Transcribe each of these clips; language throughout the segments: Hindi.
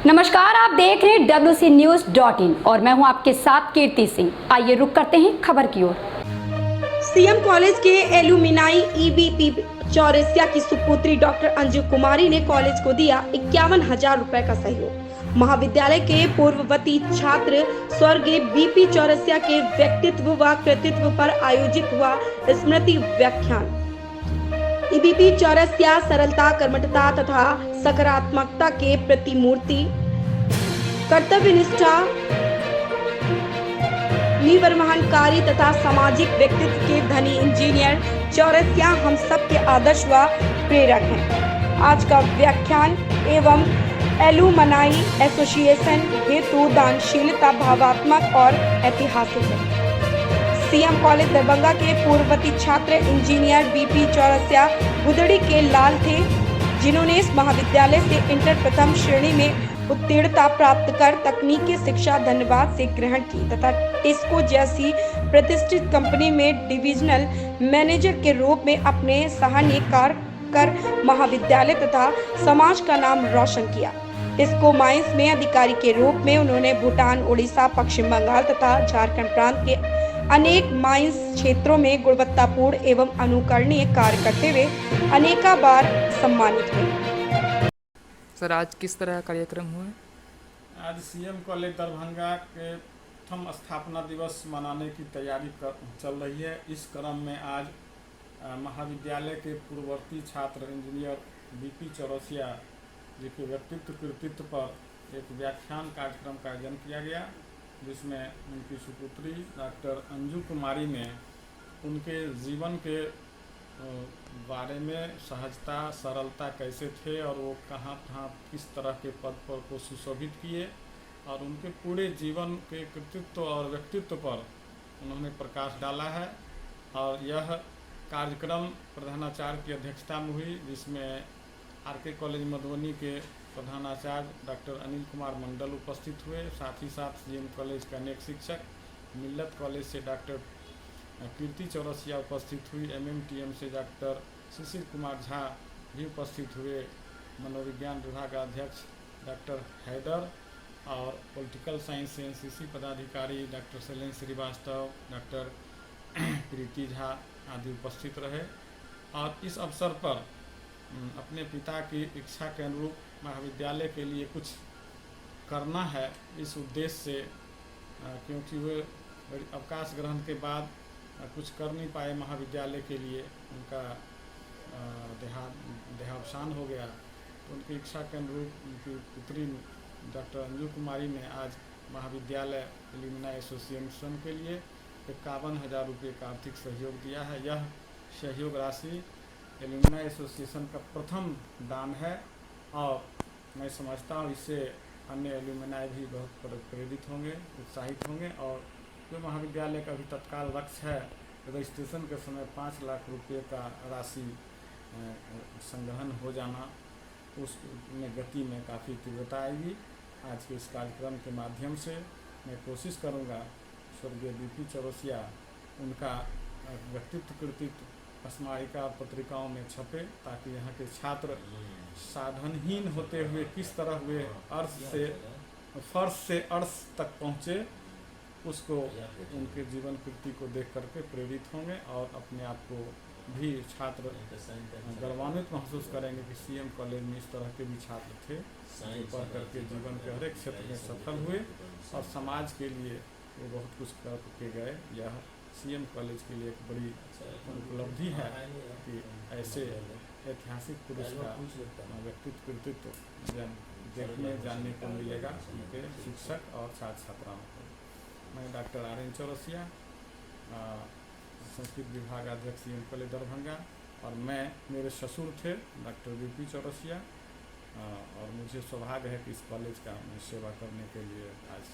नमस्कार, आप देख रहे हैं WCNews.in और मैं हूं आपके साथ कीर्ति सिंह। आइए रुक करते हैं खबर की ओर। सीएम कॉलेज के एलुमिनाई ईबीपी चौरसिया की सुपुत्री डॉक्टर अंजू कुमारी ने कॉलेज को दिया 51,000 रुपए का सहयोग। महाविद्यालय के पूर्ववर्ती छात्र स्वर्गीय बीपी चौरसिया के व्यक्तित्व व कृतित्व पर आयोजित हुआ स्मृति व्याख्यान। ईबीपी चौरसिया सरलता, कर्मठता तथा सकारात्मकता के प्रतिमूर्ति, कर्तव्य निष्ठा, निवर्हनकारी तथा सामाजिक व्यक्तित्व के धनी इंजीनियर चौरसिया हम सब के आदर्श व प्रेरक हैं। आज का व्याख्यान एवं एलुमनाई एसोसिएशन हेतु दानशीलता भावात्मक और ऐतिहासिक है। सीएम कॉलेज दरभंगा के पूर्ववर्ती छात्र इंजीनियर बीपी चौरसिया गुदड़ी के लाल थे, जिन्होंने इस महाविद्यालय से इंटर प्रथम श्रेणी में उत्तीर्णता प्राप्त कर तकनीकी शिक्षा धन्यवाद से ग्रहण की तथा टिस्को जैसी प्रतिष्ठित कंपनी में डिविजनल मैनेजर के रूप में अपने सराहनीय कार्य कर महाविद्यालय तथा समाज का नाम रोशन किया। टिस्को माइंस में अधिकारी के रूप में उन्होंने भूटान, उड़ीसा, पश्चिम बंगाल तथा झारखंड प्रांत के अनेक माइंस क्षेत्रों में गुणवत्तापूर्ण एवं अनुकरणीय कार्य करते हुए अनेका बार सम्मानित हुए। सर, आज किस तरह का कार्यक्रम हुआ? आज सीएम कॉलेज दरभंगा के प्रथम स्थापना दिवस मनाने की तैयारी चल रही है। इस क्रम में आज महाविद्यालय के पूर्ववर्ती छात्र इंजीनियर बीपी चौरसिया जी के व्यक्तित्व कृतित्व पर एक व्याख्यान कार्यक्रम का आयोजन किया गया, जिसमें उनकी सुपुत्री डॉक्टर अंजू कुमारी ने उनके जीवन के बारे में सहजता, सरलता कैसे थे और वो कहाँ किस तरह के पद पर को सुशोभित किए और उनके पूरे जीवन के कृतित्व और व्यक्तित्व पर उन्होंने प्रकाश डाला है। और यह कार्यक्रम प्रधानाचार्य की अध्यक्षता में हुई, जिसमें आरके कॉलेज मधुबनी के प्रधानाचार्य डॉक्टर अनिल कुमार मंडल उपस्थित हुए। साथ ही साथ सीएम कॉलेज के अनेक शिक्षक, मिल्लत कॉलेज से डॉक्टर कीर्ति चौरसिया उपस्थित हुई, MMTM से डॉक्टर सुशील कुमार झा भी उपस्थित हुए, मनोविज्ञान विभाग अध्यक्ष डॉक्टर हैदर और पॉलिटिकल साइंस से NCC पदाधिकारी डॉक्टर शैलेंद्र श्रीवास्तव, डॉक्टर प्रीति झा आदि उपस्थित रहे। और इस अवसर पर अपने पिता की इच्छा के अनुरूप महाविद्यालय के लिए कुछ करना है, इस उद्देश्य से, क्योंकि वे अवकाश ग्रहण के बाद कुछ कर नहीं पाए महाविद्यालय के लिए, उनका देहावसान हो गया, तो उनकी इच्छा के अनुरूप उनकी पुत्री डॉक्टर अंजू कुमारी ने आज महाविद्यालय एलुमनाई एसोसिएशन के लिए 51,000 रुपये का आर्थिक सहयोग दिया है। यह सहयोग राशि एलुमनाई एसोसिएशन का प्रथम दान है और मैं समझता हूँ इससे अन्य एलुमनाई भी बहुत प्रेरित होंगे, उत्साहित होंगे। और जो महाविद्यालय का भी तत्काल लक्ष्य है, रजिस्ट्रेशन के समय 5 लाख रुपये का राशि संग्रहण हो जाना, उसमें गति में काफ़ी तीव्रता आएगी। आज के इस कार्यक्रम के माध्यम से मैं कोशिश करूंगा स्वर्गीय बीपी चौरसिया उनका व्यक्तित्व कृतित्व स्मारिका पत्रिकाओं में छपे, ताकि यहाँ के छात्र साधनहीन होते हुए किस तरह वे फर्श से अर्श तक पहुँचे, उसको उनके जीवन कृति को देख करके प्रेरित होंगे और अपने आप को भी छात्र गौरवान्वित महसूस करेंगे कि सीएम कॉलेज में इस तरह के भी छात्र थे जो पढ़ करके जीवन के हर एक क्षेत्र में सफल हुए और समाज के लिए वो बहुत कुछ करके गए। यह सीएम कॉलेज के लिए एक बड़ी उपलब्धि है कि ऐसे ऐतिहासिक पुरुष का व्यक्तित्व कृतित्व देखने जानने को मिलेगा उनके शिक्षक और छात्र छात्राओं को। मैं डॉक्टर RN चौरसिया, संस्कृत विभाग अध्यक्ष सीएम कॉलेज दरभंगा, और मेरे ससुर थे डॉक्टर बीपी चौरसिया, और मुझे सौभाग्य है कि इस कॉलेज का मैं सेवा करने के लिए आज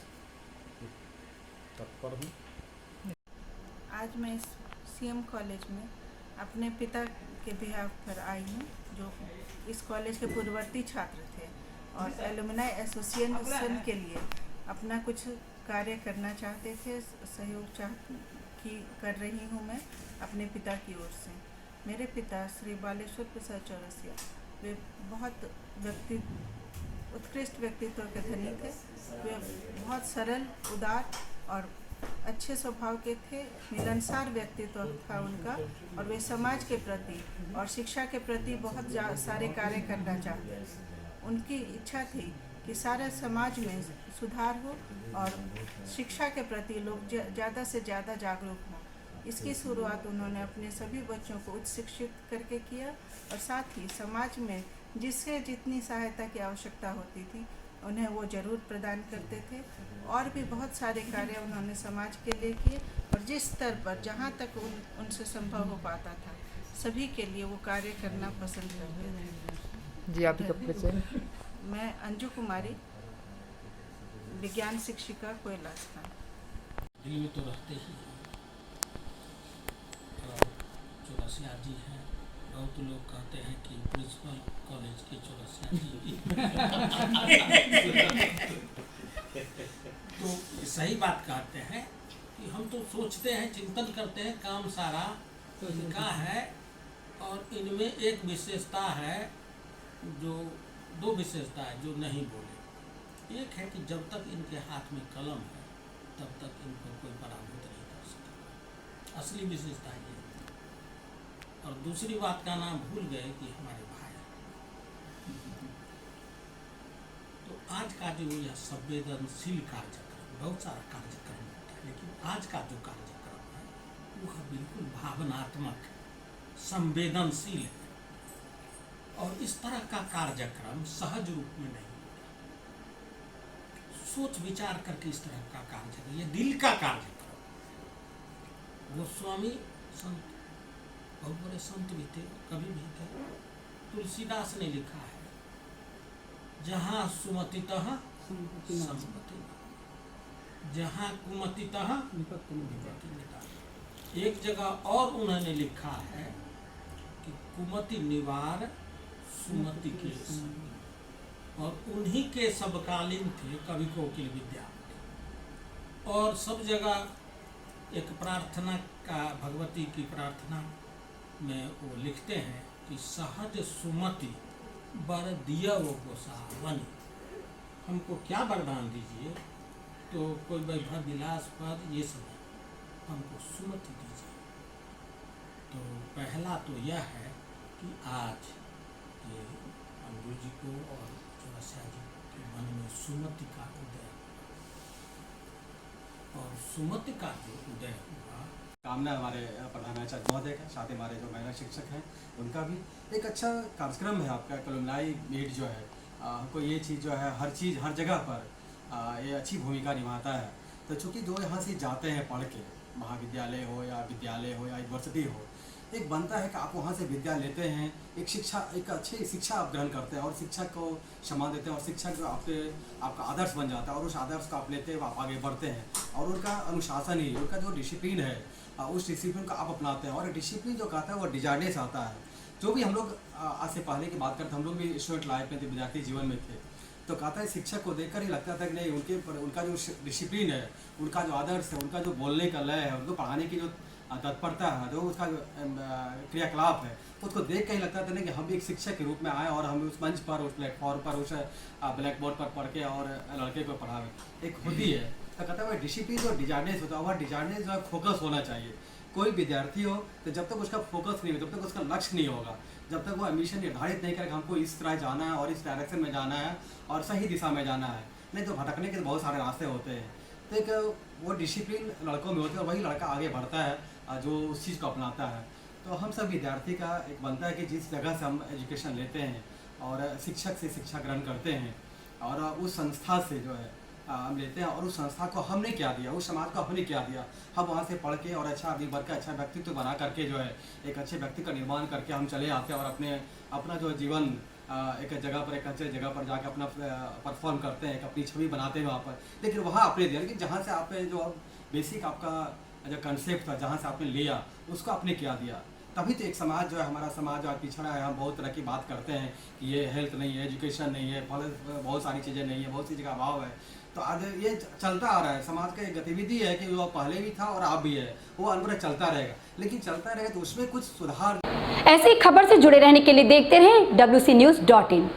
तत्पर हूँ। आज मैं इस सीएम कॉलेज में अपने पिता के बिहाफ पर आई हूँ, जो इस कॉलेज के पूर्ववर्ती छात्र थे और एलुमनाई एसोसिएशन के लिए अपना कुछ कार्य करना चाहते थे। सहयोग कर रही हूँ मैं अपने पिता की ओर से। मेरे पिता श्री बालेश्वर प्रसाद चौरसिया वे बहुत उत्कृष्ट व्यक्तित्व के धनी थे। वे बहुत सरल, उदार और अच्छे स्वभाव के थे। मिलनसार व्यक्तित्व था उनका और वे समाज के प्रति और शिक्षा के प्रति बहुत सारे कार्य करना चाहते थे। उनकी इच्छा थी कि सारे समाज में सुधार हो और शिक्षा के प्रति लोग ज़्यादा से ज़्यादा जागरूक हों। इसकी शुरुआत उन्होंने अपने सभी बच्चों को उच्च शिक्षित करके किया और साथ ही समाज में जिससे जितनी सहायता की आवश्यकता होती थी उन्हें वो ज़रूर प्रदान करते थे। और भी बहुत सारे कार्य उन्होंने समाज के लिए किए और जिस स्तर पर जहाँ तक उनसे संभव हो पाता था सभी के लिए वो कार्य करना पसंद करते थे। जी आपका परिचय? मैं अंजू कुमारी, विज्ञान शिक्षिका, कोयला स्थान। दिल में तो रहते ही हैं। और चौरसिया जी हैं, बहुत लोग कहते हैं कि प्रिंसिपल कॉलेज के चौरसिया जी तो सही बात कहते हैं कि हम तो सोचते हैं, चिंतन करते हैं, काम सारा इनका है। और इनमें एक विशेषता है, जो दो विशेषता है जो नहीं बोले। एक है कि जब तक इनके हाथ में कलम है तब तक इनको कोई पराभूत नहीं कर सकता। असली विशेषता ये है। और दूसरी बात का नाम भूल गए कि हमारे भाई। तो आज का जो यह संवेदनशील कार्यक्रम, बहुत सारा कार्यक्रम होता है, लेकिन आज का जो कार्यक्रम है वह बिल्कुल भावनात्मक, संवेदनशील है। और इस तरह का कार्यक्रम सहज रूप में नहीं होता। सोच विचार करके इस तरह का कार्यक्रम, ये दिल का कार्यक्रम। गोस्वामी संत, बहुत बड़े संत भी थे, कवि भी थे। तुलसीदास ने लिखा है, जहाँ सुमतितः संपत्ति, जहाँ कुमतितः विपत्ति निवार। एक जगह और उन्होंने लिखा है कि कुमति निवार सुमति के संग। और उन्हीं के समकालीन थे कवि कोकिल विद्यापति। और सब जगह एक प्रार्थना का, भगवती की प्रार्थना में वो लिखते हैं कि सहज सुमति बर दिया वो गोसावनी। हमको क्या वरदान दीजिए, तो कोई वैभव विलास पर ये सब, हमको सुमति दीजिए। तो पहला तो यह है कि आज ये अंजू जी को और चौरसिया जी के मन में सुमति का उदय हुआ। और सुमति का जो उदय हुआ, कामना हमारे प्रधानाचार्य महोदय का, साथ ही हमारे जो महिला शिक्षक हैं उनका भी एक अच्छा कार्यक्रम है आपका। एलुमनाई मीट जो है, हमको ये चीज़ जो है हर चीज़ हर जगह पर ये अच्छी भूमिका निभाता है। तो चूँकि जो यहाँ से जाते हैं पढ़ के, महाविद्यालय हो या विद्यालय हो या यूनिवर्सिटी हो, एक बनता है कि आप वहाँ से विद्या लेते हैं, एक शिक्षा, एक अच्छी शिक्षा आप ग्रहण करते हैं और शिक्षक को सम्मान देते हैं और शिक्षक जो आपका आदर्श बन जाता है और उस आदर्श को आप लेते हैं, आप आगे बढ़ते हैं और उनका अनुशासन ही, उनका जो डिसिप्लिन है उस डिसिप्लिन को आप अपनाते हैं। और डिसिप्लिन जो कहता है वो डिजाइनेस आता है। जो भी हम लोग आज से पहले की बात करते, हम लोग भी स्टूडेंट लाइफ में थे, विद्यार्थी जीवन में थे, तो कहता है शिक्षक को देखकर ही लगता था कि नहीं, उनका जो डिसिप्लिन है, उनका जो आदर्श है, उनका जो बोलने का लय है, उनको पढ़ाने की जो तत्परता है, जो उसका क्रियाकलाप है, उसको देख के ही लगता था ना कि हम भी एक शिक्षक के रूप में आए और हम उस मंच पर, उस प्लेटफॉर्म पर, उस ब्लैक बोर्ड पर पढ़ के और लड़के को पढ़ावे। एक होती है, तो कहता है वह डिसिप्लिन जो डिजाइनेस होता है, वह डिजाइनेस जो है फोकस होना चाहिए। कोई विद्यार्थी हो तो जब तक उसका फोकस नहीं हो, जब तक उसका लक्ष्य नहीं होगा, जब तक वो एम्बिशन निर्धारित नहीं करेगा हमको इस तरह जाना है और इस डायरेक्शन में जाना है और सही दिशा में जाना है, नहीं तो भटकने के बहुत सारे रास्ते होते हैं। तो एक वो डिसिप्लिन लड़कों में होती है और वही लड़का आगे बढ़ता है जो उस चीज़ को अपनाता है। तो हम सब विद्यार्थी का एक बनता है कि जिस जगह से हम एजुकेशन लेते हैं और शिक्षक से शिक्षा ग्रहण करते हैं और उस संस्था से जो है हम लेते हैं और उस संस्था को हमने क्या दिया, उस समाज को हमने क्या दिया, हम वहाँ से पढ़ के और अच्छा आदमी बन के अच्छा व्यक्तित्व बना करके जो है एक अच्छे व्यक्ति का निर्माण करके हम चले आते हैं और अपना जो जीवन एक जगह पर, एक अच्छे जगह पर जाकर अपना परफॉर्म करते हैं, एक अपनी छवि बनाते हैं वहाँ पर। लेकिन वहाँ आपने दिया, लेकिन जहाँ से आपने जो बेसिक आपका जो कंसेप्ट था, जहाँ से आपने लिया, उसको आपने क्या दिया। तभी तो एक समाज जो है, हमारा समाज आज पिछड़ा है। हम बहुत तरह की बात करते हैं कि ये हेल्थ नहीं है, एजुकेशन नहीं है, बहुत सारी चीज़ें नहीं है, बहुत सी जगह अभाव है। तो आज ये चलता आ रहा है, समाज का एक गतिविधि है कि वो पहले भी था और अब भी है, वो अनवरत चलता रहेगा। लेकिन चलता रहेगा तो उसमें कुछ सुधार। ऐसी खबर से जुड़े रहने के लिए देखते रहें WCNews.in।